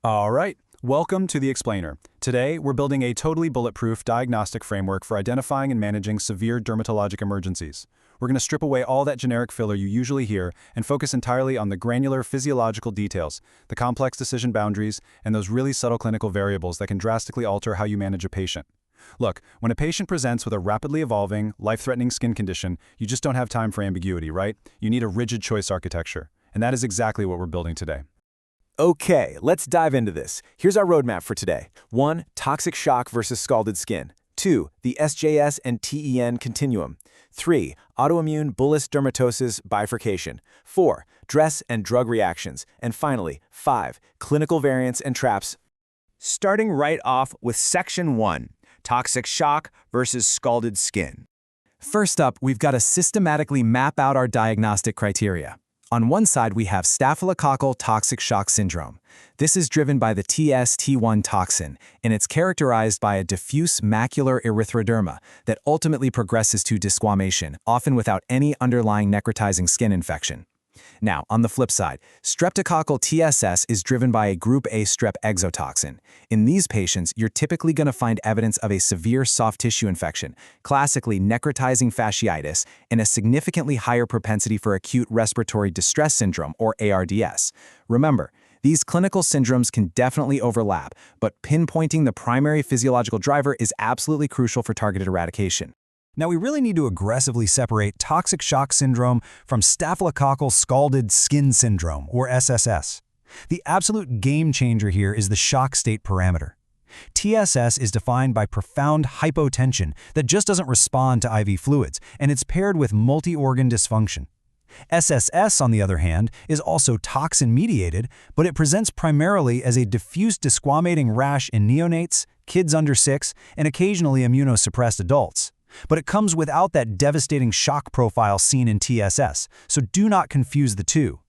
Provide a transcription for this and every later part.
All right, welcome to The Explainer. Today, we're building a totally bulletproof diagnostic framework for identifying and managing severe dermatologic emergencies. We're going to strip away all that generic filler you usually hear and focus entirely on the granular physiological details, the complex decision boundaries, and those really subtle clinical variables that can drastically alter how you manage a patient. Look, when a patient presents with a rapidly evolving, life-threatening skin condition, you just don't have time for ambiguity, right? You need a rigid choice architecture. And that is exactly what we're building today. Okay, let's dive into this. Here's our roadmap for today. 1. Toxic shock versus scalded skin. 2. The SJS and TEN continuum. 3. Autoimmune bullous dermatosis bifurcation. 4. Dress and drug reactions. And finally, 5. Clinical variants and traps. Starting right off with Section 1, toxic shock versus scalded skin. First up, we've got to systematically map out our diagnostic criteria. On one side, we have staphylococcal toxic shock syndrome. This is driven by the TS-T1 toxin, and it's characterized by a diffuse macular erythroderma that ultimately progresses to desquamation, often without any underlying necrotizing skin infection. Now, on the flip side, streptococcal TSS is driven by a group A strep exotoxin. In these patients, you're typically going to find evidence of a severe soft tissue infection, classically necrotizing fasciitis, and a significantly higher propensity for acute respiratory distress syndrome, or ARDS. Remember, these clinical syndromes can definitely overlap, but pinpointing the primary physiological driver is absolutely crucial for targeted eradication. Now, we really need to aggressively separate toxic shock syndrome from staphylococcal scalded skin syndrome, or SSS. The absolute game changer here is the shock state parameter. TSS is defined by profound hypotension that just doesn't respond to IV fluids, and it's paired with multi-organ dysfunction. SSS, on the other hand, is also toxin-mediated, but it presents primarily as a diffuse desquamating rash in neonates, kids under 6, and occasionally immunosuppressed adults. But it comes without that devastating shock profile seen in TSS, so do not confuse the two.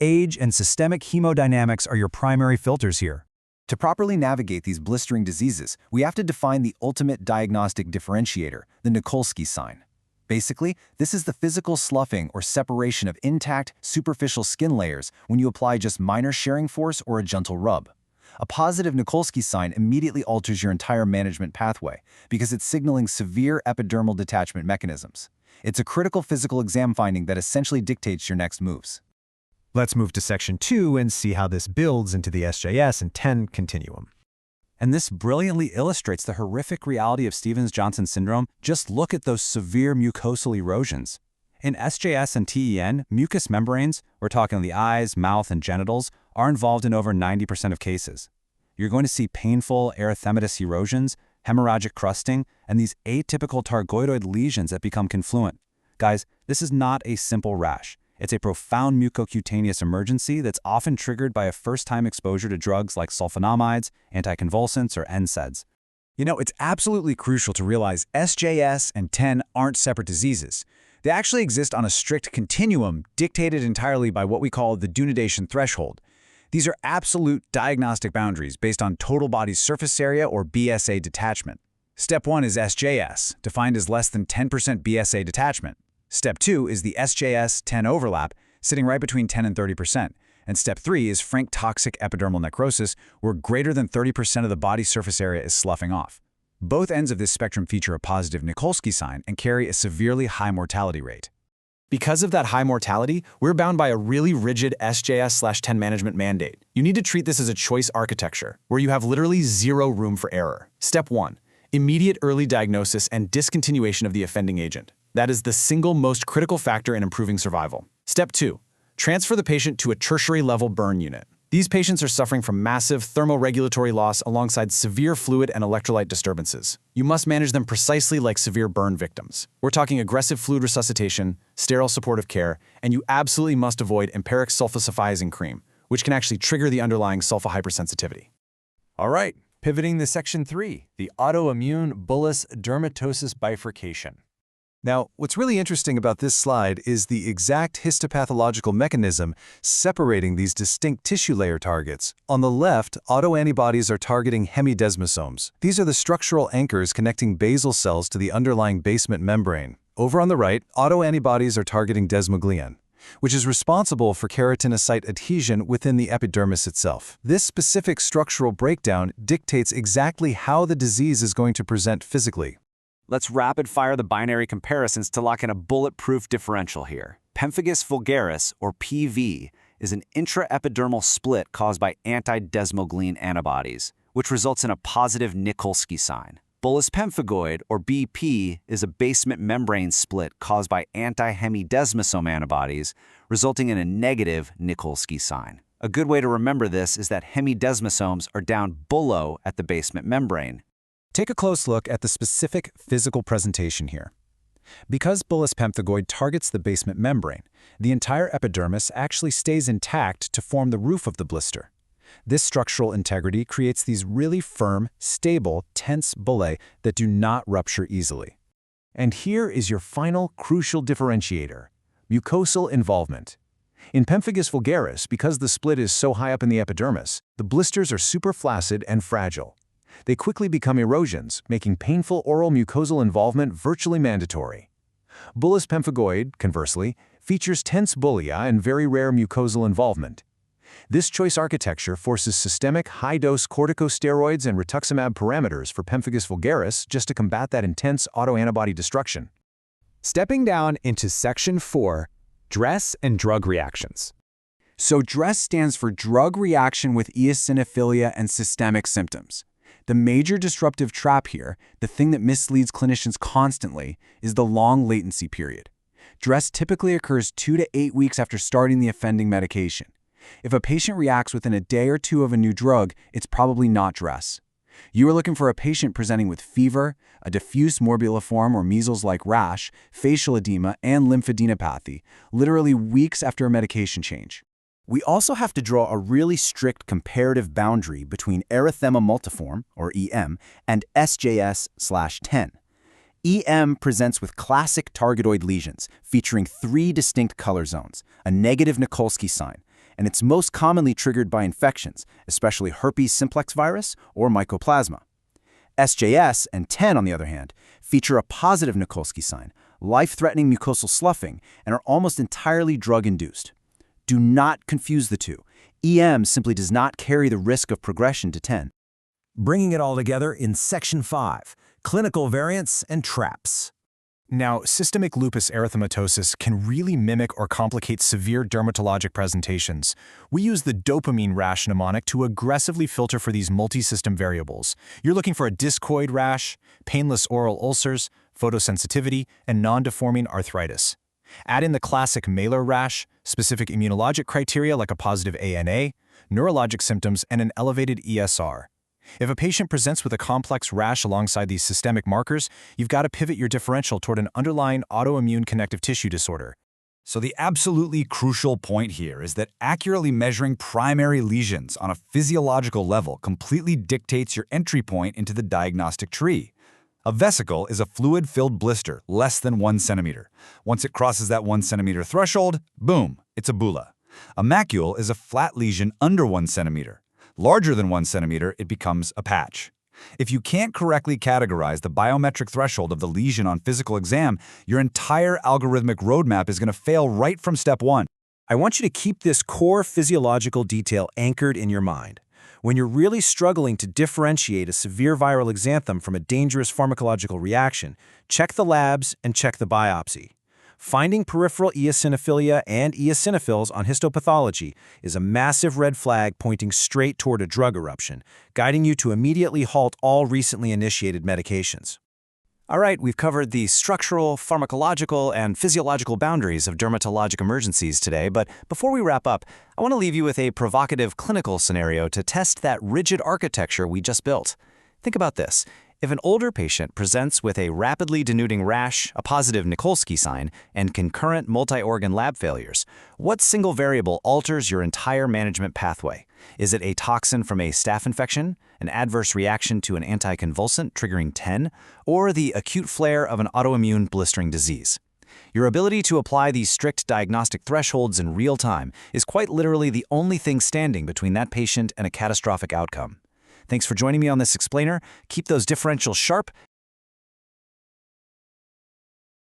Age and systemic hemodynamics are your primary filters here. To properly navigate these blistering diseases, we have to define the ultimate diagnostic differentiator, the Nikolsky sign. Basically, this is the physical sloughing or separation of intact, superficial skin layers when you apply just minor shearing force or a gentle rub. A positive Nikolsky sign immediately alters your entire management pathway because it's signaling severe epidermal detachment mechanisms. It's a critical physical exam finding that essentially dictates your next moves. Let's move to Section 2 and see how this builds into the SJS and TEN continuum. And this brilliantly illustrates the horrific reality of Stevens-Johnson syndrome. Just look at those severe mucosal erosions. In SJS and TEN, mucous membranes, we're talking the eyes, mouth, and genitals, are involved in over 90% of cases. You're going to see painful erythematous erosions, hemorrhagic crusting, and these atypical targoidoid lesions that become confluent. Guys, this is not a simple rash. It's a profound mucocutaneous emergency that's often triggered by a first-time exposure to drugs like sulfonamides, anticonvulsants, or NSAIDs. You know, it's absolutely crucial to realize SJS and TEN aren't separate diseases. They actually exist on a strict continuum dictated entirely by what we call the denudation threshold. These are absolute diagnostic boundaries based on total body surface area, or BSA detachment. Step 1 is SJS, defined as less than 10% BSA detachment. Step 2 is the SJS-TEN overlap, sitting right between 10 and 30%. And Step 3 is frank toxic epidermal necrosis, where greater than 30% of the body surface area is sloughing off. Both ends of this spectrum feature a positive Nikolsky sign and carry a severely high mortality rate. Because of that high mortality, we're bound by a really rigid SJS/TEN management mandate. You need to treat this as a choice architecture, where you have literally zero room for error. Step 1. Immediate early diagnosis and discontinuation of the offending agent. That is the single most critical factor in improving survival. Step 2. Transfer the patient to a tertiary level burn unit. These patients are suffering from massive thermoregulatory loss alongside severe fluid and electrolyte disturbances. You must manage them precisely like severe burn victims. We're talking aggressive fluid resuscitation, sterile supportive care, and you absolutely must avoid empiric sulfosulfizing cream, which can actually trigger the underlying sulfa hypersensitivity. All right, pivoting to Section 3, the autoimmune bullous dermatosis bifurcation. Now, what's really interesting about this slide is the exact histopathological mechanism separating these distinct tissue layer targets. On the left, autoantibodies are targeting hemidesmosomes. These are the structural anchors connecting basal cells to the underlying basement membrane. Over on the right, autoantibodies are targeting desmoglein. which is responsible for keratinocyte adhesion within the epidermis itself. This specific structural breakdown dictates exactly how the disease is going to present physically. Let's rapid-fire the binary comparisons to lock in a bulletproof differential here. Pemphigus vulgaris, or PV, is an intraepidermal split caused by anti-desmoglein antibodies, which results in a positive Nikolsky sign. Bullous pemphigoid, or BP, is a basement membrane split caused by anti-hemidesmosome antibodies, resulting in a negative Nikolsky sign. A good way to remember this is that hemidesmosomes are down below at the basement membrane. Take a close look at the specific physical presentation here. Because bullous pemphigoid targets the basement membrane, the entire epidermis actually stays intact to form the roof of the blister. This structural integrity creates these really firm, stable, tense bullae that do not rupture easily. And here is your final crucial differentiator: mucosal involvement. In pemphigus vulgaris, because the split is so high up in the epidermis, the blisters are super flaccid and fragile. They quickly become erosions, making painful oral mucosal involvement virtually mandatory. Bullous pemphigoid, conversely, features tense bullia and very rare mucosal involvement. This choice architecture forces systemic high-dose corticosteroids and rituximab parameters for pemphigus vulgaris just to combat that intense autoantibody destruction. Stepping down into Section 4, Dress and Drug Reactions. So DRESS stands for drug reaction with eosinophilia and systemic symptoms. The major disruptive trap here, the thing that misleads clinicians constantly, is the long latency period. DRESS typically occurs 2 to 8 weeks after starting the offending medication. If a patient reacts within a day or two of a new drug, it's probably not DRESS. You are looking for a patient presenting with fever, a diffuse morbilliform or measles-like rash, facial edema, and lymphadenopathy, literally weeks after a medication change. We also have to draw a really strict comparative boundary between erythema multiforme, or EM, and SJS/10. EM presents with classic targetoid lesions featuring 3 distinct color zones, a negative Nikolsky sign, and it's most commonly triggered by infections, especially herpes simplex virus or mycoplasma. SJS and 10, on the other hand, feature a positive Nikolsky sign, life-threatening mucosal sloughing, and are almost entirely drug-induced. Do not confuse the two. EM simply does not carry the risk of progression to 10. Bringing it all together in Section 5, Clinical Variants and Traps. Now, systemic lupus erythematosus can really mimic or complicate severe dermatologic presentations. We use the dopamine rash mnemonic to aggressively filter for these multi-system variables. You're looking for a discoid rash, painless oral ulcers, photosensitivity, and non-deforming arthritis. Add in the classic malar rash, specific immunologic criteria like a positive ANA, neurologic symptoms, and an elevated ESR. If a patient presents with a complex rash alongside these systemic markers, you've got to pivot your differential toward an underlying autoimmune connective tissue disorder. So the absolutely crucial point here is that accurately measuring primary lesions on a physiological level completely dictates your entry point into the diagnostic tree. A vesicle is a fluid-filled blister less than 1 centimeter. Once it crosses that 1 centimeter threshold, boom, it's a bulla. A macule is a flat lesion under 1 centimeter. Larger than 1 centimeter, it becomes a patch. If you can't correctly categorize the biometric threshold of the lesion on physical exam, your entire algorithmic roadmap is going to fail right from step 1. I want you to keep this core physiological detail anchored in your mind. When you're really struggling to differentiate a severe viral exanthem from a dangerous pharmacological reaction, check the labs and check the biopsy. Finding peripheral eosinophilia and eosinophils on histopathology is a massive red flag pointing straight toward a drug eruption, guiding you to immediately halt all recently initiated medications. All right, we've covered the structural, pharmacological, and physiological boundaries of dermatologic emergencies today, but before we wrap up, I want to leave you with a provocative clinical scenario to test that rigid architecture we just built. Think about this. If an older patient presents with a rapidly denuding rash, a positive Nikolsky sign, and concurrent multi-organ lab failures, what single variable alters your entire management pathway? Is it a toxin from a staph infection, an adverse reaction to an anticonvulsant triggering 10, or the acute flare of an autoimmune blistering disease? Your ability to apply these strict diagnostic thresholds in real time is quite literally the only thing standing between that patient and a catastrophic outcome. Thanks for joining me on this explainer. Keep those differentials sharp